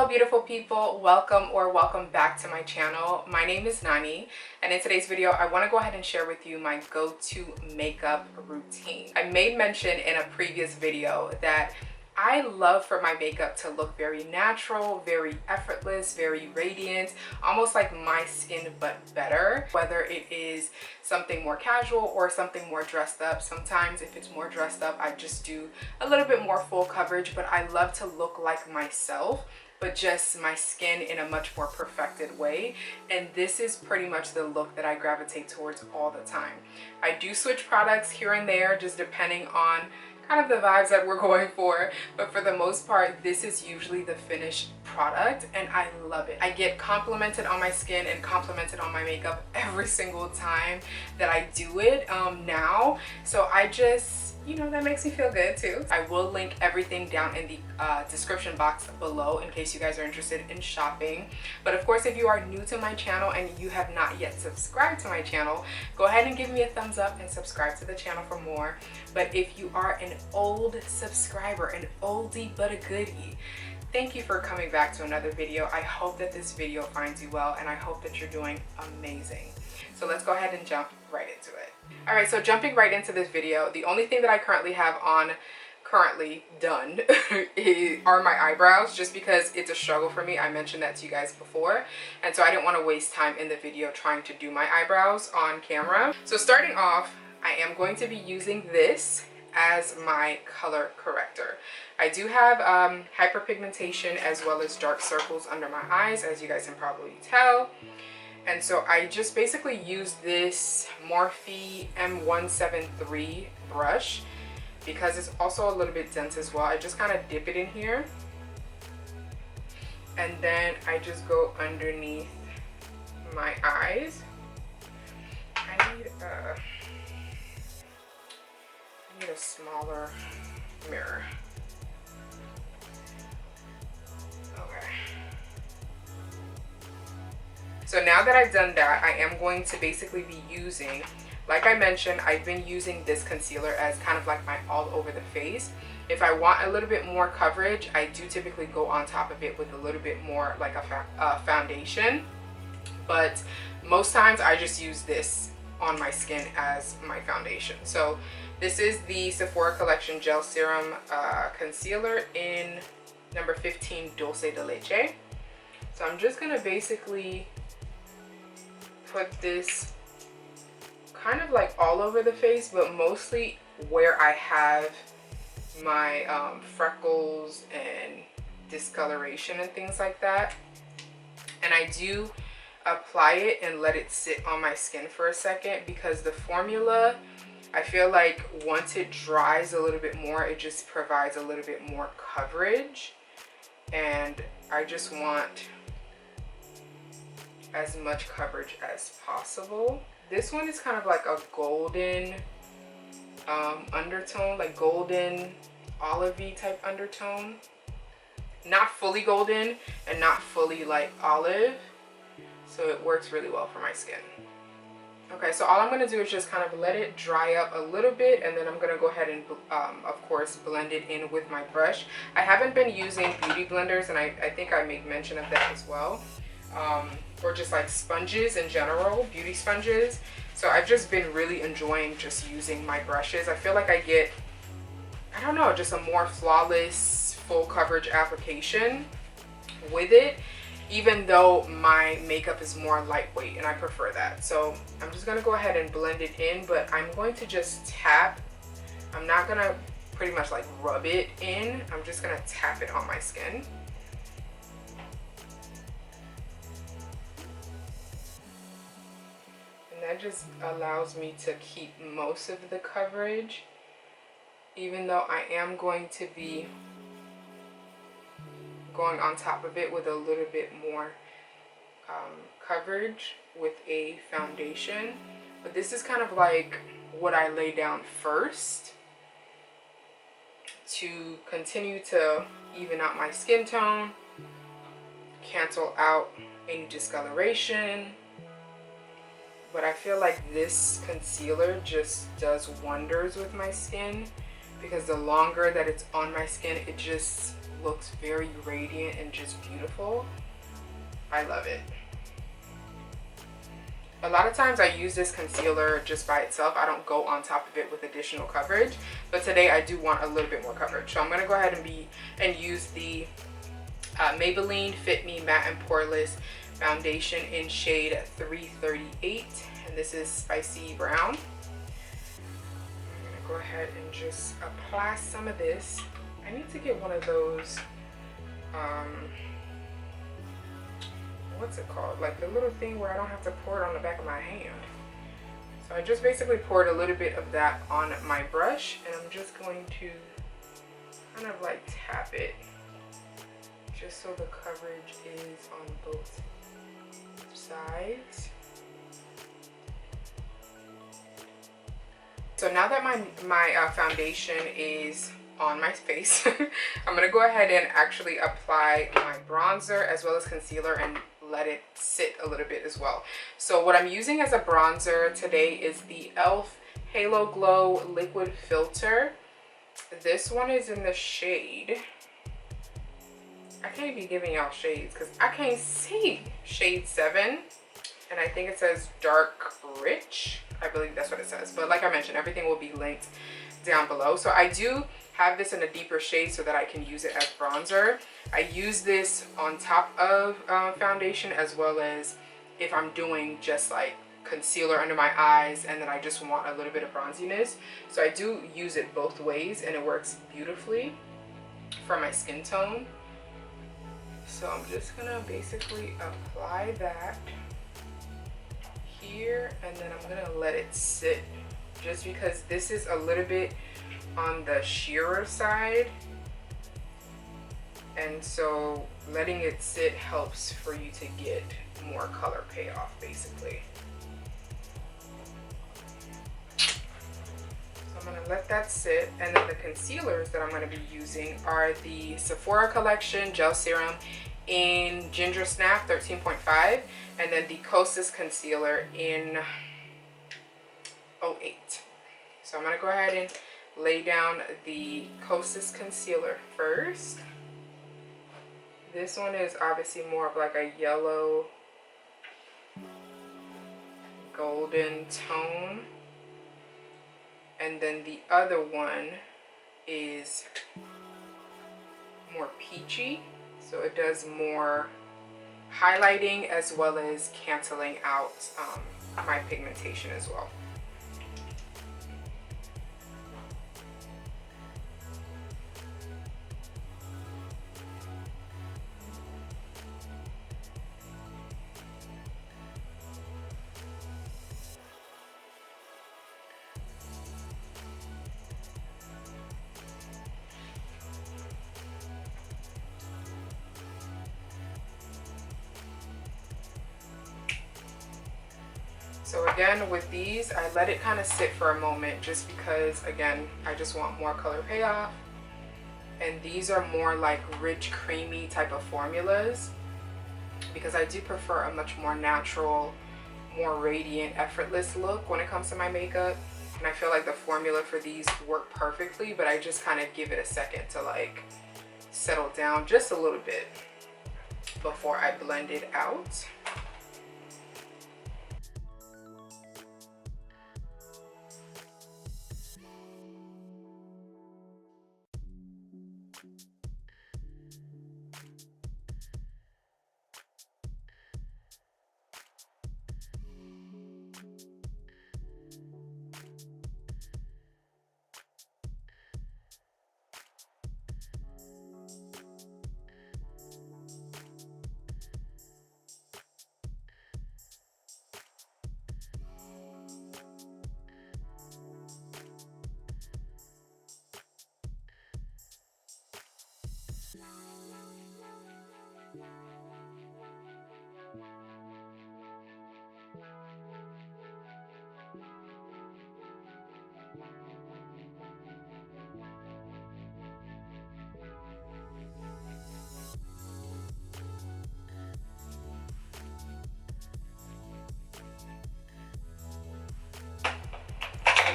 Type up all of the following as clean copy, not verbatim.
Hello beautiful people, welcome back to my channel. My name is Nani, and in today's video I want to go ahead and share with you my go-to makeup routine. I made mention in a previous video that I love for my makeup to look very natural, very effortless, very radiant, almost like my skin but better. Whether it is something more casual or something more dressed up. Sometimes if it's more dressed up, I just do a little bit more full coverage, but I love to look like myself, but just my skin in a much more perfected way. And this is pretty much the look that I gravitate towards all the time. I do switch products here and there, just depending on kind of the vibes that we're going for, but for the most part this is usually the finished product, and I love it. I get complimented on my skin and complimented on my makeup every single time that I do it now, so I just, you know, that makes me feel good too. I will link everything down in the description box below in case you guys are interested in shopping. But of course, if you are new to my channel and you have not yet subscribed to my channel, go ahead and give me a thumbs up and subscribe to the channel for more. But if you are an old subscriber, an oldie but a goodie, thank you for coming back to another video. I hope that this video finds you well, and I hope that you're doing amazing. So let's go ahead and jump right into it. All right, so jumping right into this video, the only thing that I currently have on done are my eyebrows, just because it's a struggle for me. I mentioned that to you guys before, and so I didn't want to waste time in the video trying to do my eyebrows on camera. So starting off, I am going to be using this as my color corrector. I do have hyperpigmentation as well as dark circles under my eyes, as you guys can probably tell. And so I just basically use this Morphe M173 brush because it's also a little bit dense as well. I just kind of dip it in here, and then I just go underneath my eyes. I need a smaller mirror. Okay. So now that I've done that, I am going to basically be using, like I mentioned, I've been using this concealer as kind of like my all over the face. If I want a little bit more coverage, I do typically go on top of it with a little bit more like a foundation. But most times I just use this on my skin as my foundation. So this is the Sephora Collection Gel Serum Concealer in number 15 Dulce de Leche. So I'm just gonna basically put this kind of like all over the face, but mostly where I have my freckles and discoloration and things like that. And I do apply it and let it sit on my skin for a second, because the formula, I feel like once it dries a little bit more, it just provides a little bit more coverage, and I just want as much coverage as possible. This one is kind of like a golden undertone, like golden olivey type undertone, not fully golden and not fully like olive, so it works really well for my skin. Okay, so all I'm going to do is just kind of let it dry up a little bit, and then I'm going to go ahead and of course blend it in with my brush. I haven't been using beauty blenders, and I think I made mention of that as well, or just like sponges in general, beauty sponges. So I've just been really enjoying just using my brushes. I feel like I get, I don't know, just a more flawless full coverage application with it, even though my makeup is more lightweight and I prefer that. So I'm just gonna go ahead and blend it in, but I'm going to just tap. I'm not gonna pretty much like rub it in. I'm just gonna tap it on my skin. And that just allows me to keep most of the coverage, even though I am going to be going on top of it with a little bit more coverage with a foundation. But this is kind of like what I lay down first to continue to even out my skin tone, cancel out any discoloration. But I feel like this concealer just does wonders with my skin, because the longer that it's on my skin, it just looks very radiant and just beautiful. I love it. A lot of times I use this concealer just by itself. I don't go on top of it with additional coverage, but today I do want a little bit more coverage. So I'm gonna go ahead and use the Maybelline Fit Me Matte and Poreless Foundation in shade 338, and this is Spicy Brown. I'm gonna go ahead and just apply some of this. I need to get one of those, what's it called? Like the little thing where I don't have to pour it on the back of my hand. So I just basically poured a little bit of that on my brush, and I'm just going to kind of like tap it just so the coverage is on both sides. So now that my foundation is on my face, I'm gonna go ahead and actually apply my bronzer as well as concealer and let it sit a little bit as well. So what I'm using as a bronzer today is the e.l.f. Halo Glow Liquid Filter. This one is in the shade, I can't be giving y'all shades because I can't see, shade 7, and I think it says dark rich. I believe that's what it says, but like I mentioned, everything will be linked down below. So I do have this in a deeper shade so that I can use it as bronzer. I use this on top of foundation, as well as if I'm doing just like concealer under my eyes and then I just want a little bit of bronziness. So I do use it both ways, and it works beautifully for my skin tone. So I'm just gonna basically apply that here, and then I'm gonna let it sit, just because this is a little bit on the sheerer side, and so letting it sit helps for you to get more color payoff basically. So I'm gonna let that sit, and then the concealers that I'm gonna be using are the Sephora Collection Gel Serum in Ginger Snap 13.5, and then the Kosas Concealer in 08. So I'm gonna go ahead and lay down the Kosas Concealer first. This one is obviously more of like a yellow golden tone, and then the other one is more peachy, so it does more highlighting as well as canceling out my pigmentation as well. So again, with these, I let it kind of sit for a moment just because, again, I just want more color payoff. And these are more like rich, creamy type of formulas, because I do prefer a much more natural, more radiant, effortless look when it comes to my makeup. And I feel like the formula for these work perfectly, but I just kind of give it a second to like settle down just a little bit before I blend it out.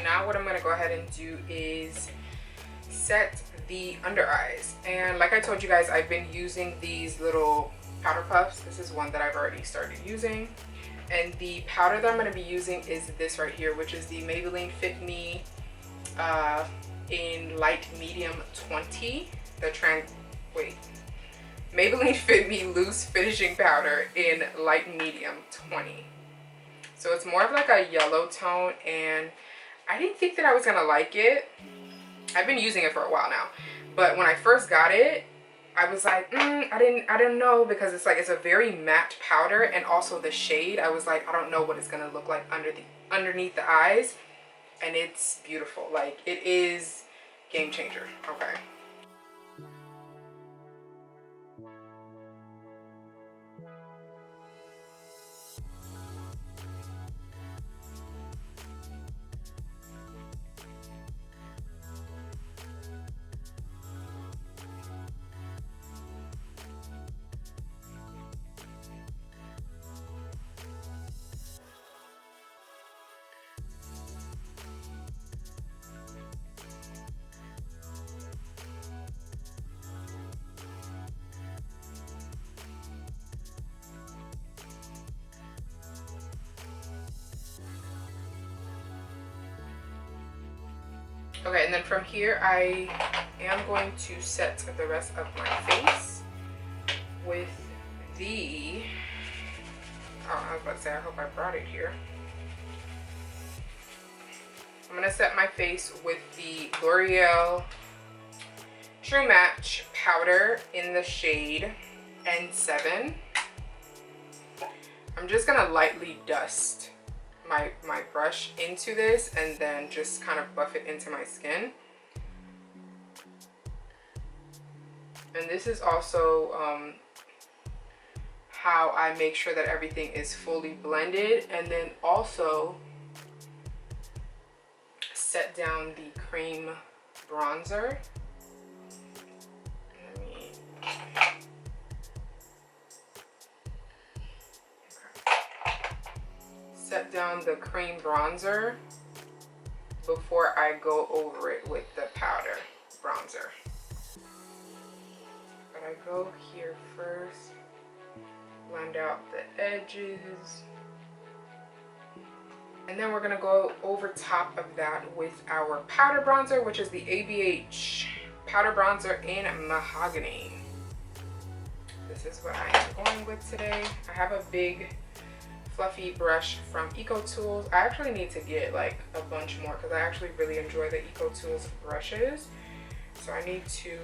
Now what I'm going to go ahead and do is set the under eyes. And like I told you guys, I've been using these little powder puffs. This is one that I've already started using. And the powder that I'm going to be using is this right here, which is the Maybelline Fit Me in light medium 20. Maybelline Fit Me loose finishing powder in light medium 20. So it's more of like a yellow tone, and I didn't think that I was gonna like it. I've been using it for a while now, but when I first got it, I was like, I didn't know, because it's like, it's a very matte powder, and also the shade, I was like, I don't know what it's gonna look like underneath the eyes, and it's beautiful. Like, it is game changer. Okay. Okay, and then from here, I am going to set the rest of my face with the, oh, I was about to say, I hope I brought it here. I'm gonna set my face with the L'Oreal True Match powder in the shade N7. I'm just gonna lightly dust my brush into this and then just kind of buff it into my skin. And this is also how I make sure that everything is fully blended, and then also set down the cream bronzer. Set down the cream bronzer before I go over it with the powder bronzer. But I go here first, blend out the edges, and then we're gonna go over top of that with our powder bronzer, which is the ABH powder bronzer in Mahogany. This is what I am going with today. I have a big fluffy brush from EcoTools. I actually need to get like a bunch more because I actually really enjoy the EcoTools brushes. So I need to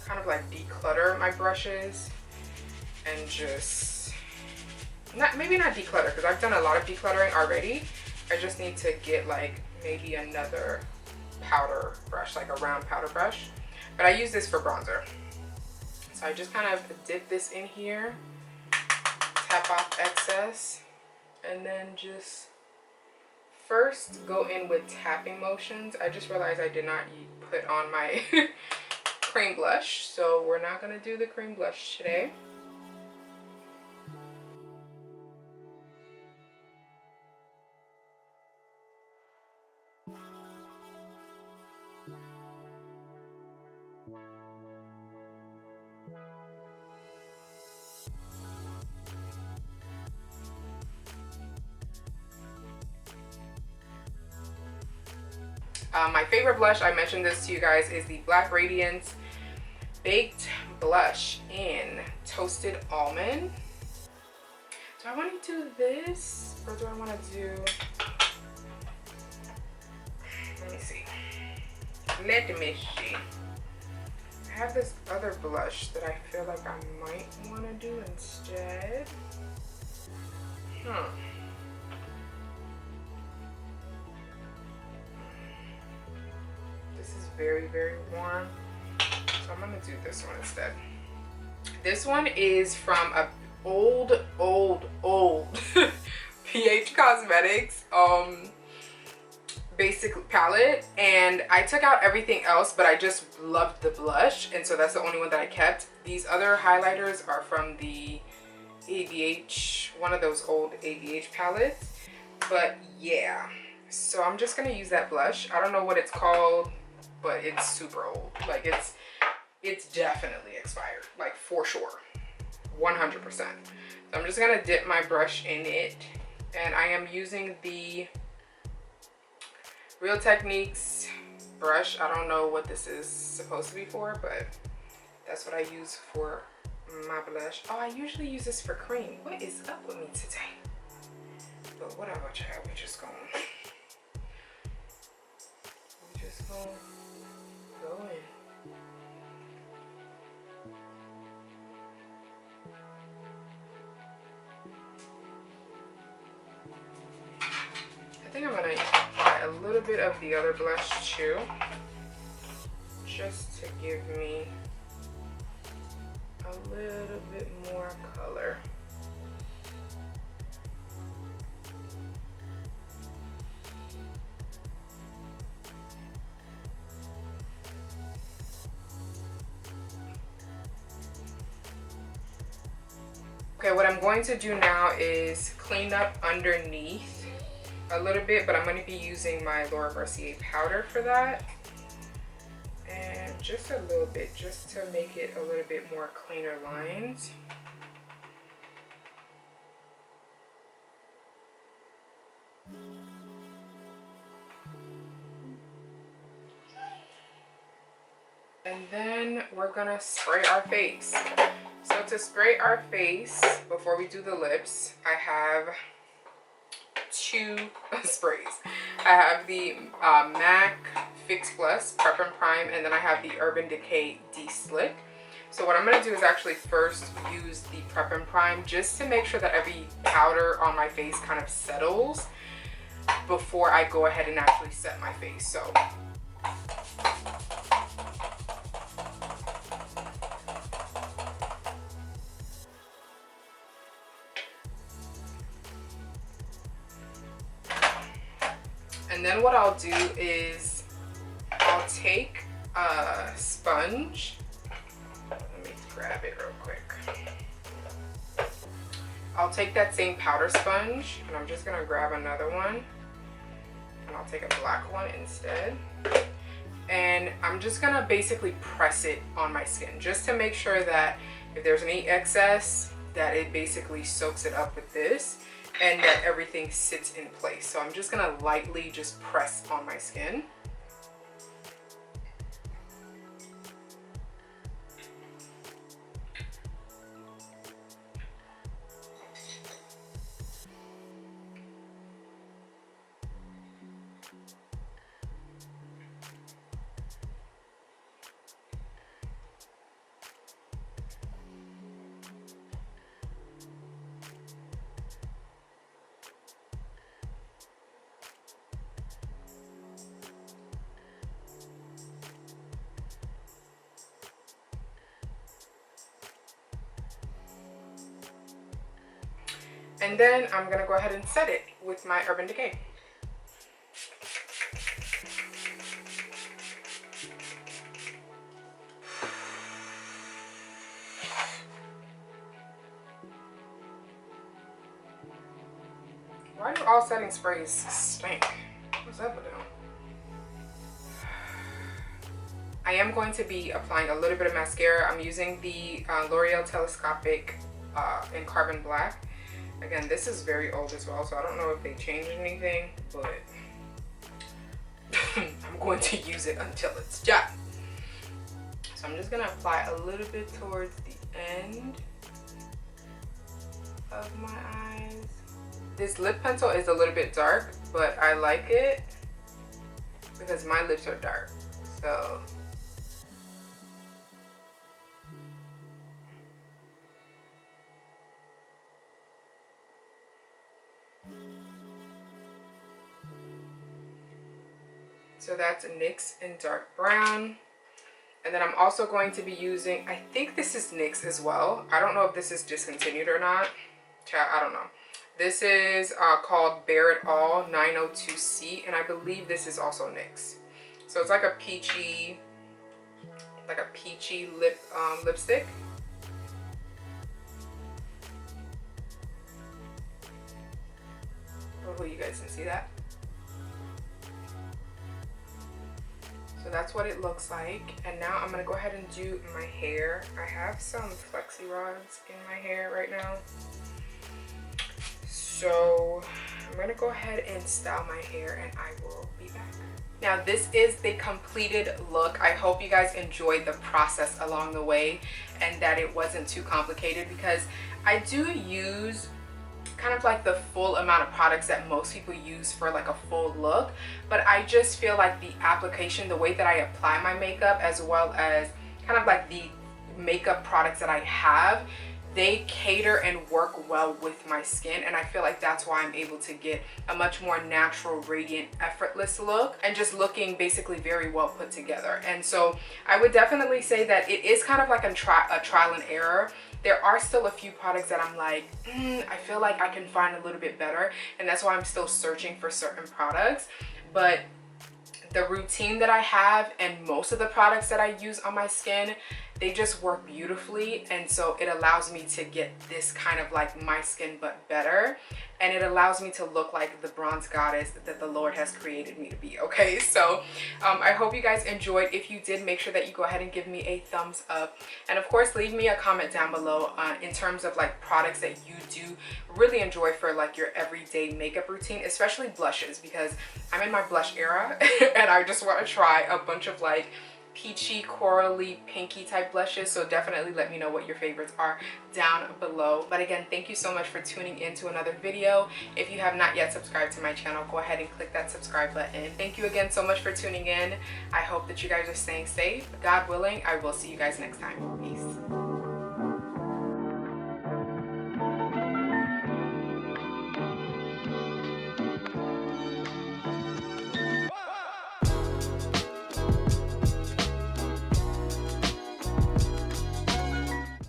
kind of like declutter my brushes and just, maybe not declutter, because I've done a lot of decluttering already. I just need to get like maybe another powder brush, like a round powder brush. But I use this for bronzer. So I just kind of dip this in here, tap off excess, and then just first go in with tapping motions. I just realized I did not put on my cream blush, so we're not going to do the cream blush today. My favorite blush, I mentioned this to you guys, is the Black Radiance Baked Blush in Toasted Almond. Do I want to do this, or do I want to do, let me see. Let me see. I have this other blush that I feel like I might want to do instead. This is very, very warm, so I'm gonna do this one instead. This one is from a old PH Cosmetics basic palette, and I took out everything else, but I just loved the blush, and so that's the only one that I kept. These other highlighters are from the ABH, one of those old ABH palettes. But yeah, So I'm just gonna use that blush. I don't know what it's called, but it's super old. Like it's definitely expired, like for sure, 100%. So I'm just gonna dip my brush in it, and I am using the Real Techniques brush. I don't know what this is supposed to be for, but that's what I use for my blush. Oh, I usually use this for cream. What is up with me today? But whatever, child. We just gonna go in. I think I'm gonna apply a little bit of the other blush too, just to give me a little bit more color. Okay, what I'm going to do now is clean up underneath a little bit, but I'm going to be using my Laura Mercier powder for that. And just a little bit, just to make it a little bit more cleaner lines. And then we're gonna spray our face. So to spray our face, before we do the lips, I have two sprays. I have the MAC Fix Plus Prep and Prime, and then I have the Urban Decay De-Slick. So what I'm going to do is actually first use the Prep and Prime just to make sure that every powder on my face kind of settles before I go ahead and actually set my face. So and then what I'll do is I'll take a sponge. Let me grab it real quick. I'll take that same powder sponge, and I'm just gonna grab another one, and I'll take a black one instead. And I'm just gonna basically press it on my skin just to make sure that if there's any excess, that it basically soaks it up with this and that everything sits in place. So I'm just gonna lightly just press on my skin. And then I'm gonna go ahead and set it with my Urban Decay. Why do all setting sprays stink? What's up with them? I am going to be applying a little bit of mascara. I'm using the L'Oreal Telescopic in Carbon Black. Again, this is very old as well, so I don't know if they changed anything, but I'm going to use it until it's done. So I'm just gonna apply a little bit towards the end of my eyes. This lip pencil is a little bit dark, but I like it because my lips are dark. So that's NYX in dark brown. And then I'm also going to be using, I think this is NYX as well. I don't know if this is discontinued or not. I don't know. This is called Bare It All 902C, and I believe this is also NYX. So it's like a peachy lipstick. Hopefully you guys can see that. that's what it looks like. And now I'm gonna go ahead and do my hair. I have some flexi rods in my hair right now, so I'm gonna go ahead and style my hair and I will be back. Now this is the completed look. I hope you guys enjoyed the process along the way and that it wasn't too complicated, because I do use kind of like the full amount of products that most people use for like a full look, but I just feel like the application, the way that I apply my makeup, as well as kind of like the makeup products that I have, they cater and work well with my skin, and I feel like that's why I'm able to get a much more natural, radiant, effortless look, and just looking basically very well put together. And so I would definitely say that it is kind of like a trial and error. There are still a few products that I'm like, I feel like I can find a little bit better, and that's why I'm still searching for certain products. But the routine that I have and most of the products that I use on my skin, they just work beautifully, and so it allows me to get this kind of like my skin but better, and it allows me to look like the bronze goddess that the Lord has created me to be. Okay, so I hope you guys enjoyed. If you did, make sure that you go ahead and give me a thumbs up, and of course leave me a comment down below in terms of like products that you do really enjoy for like your everyday makeup routine, especially blushes, because I'm in my blush era and I just want to try a bunch of like peachy, corally, pinky type blushes. So definitely let me know what your favorites are down below. But again, thank you so much for tuning in to another video. If you have not yet subscribed to my channel, go ahead and click that subscribe button. Thank you again so much for tuning in. I hope that you guys are staying safe. God willing, I will see you guys next time. Peace.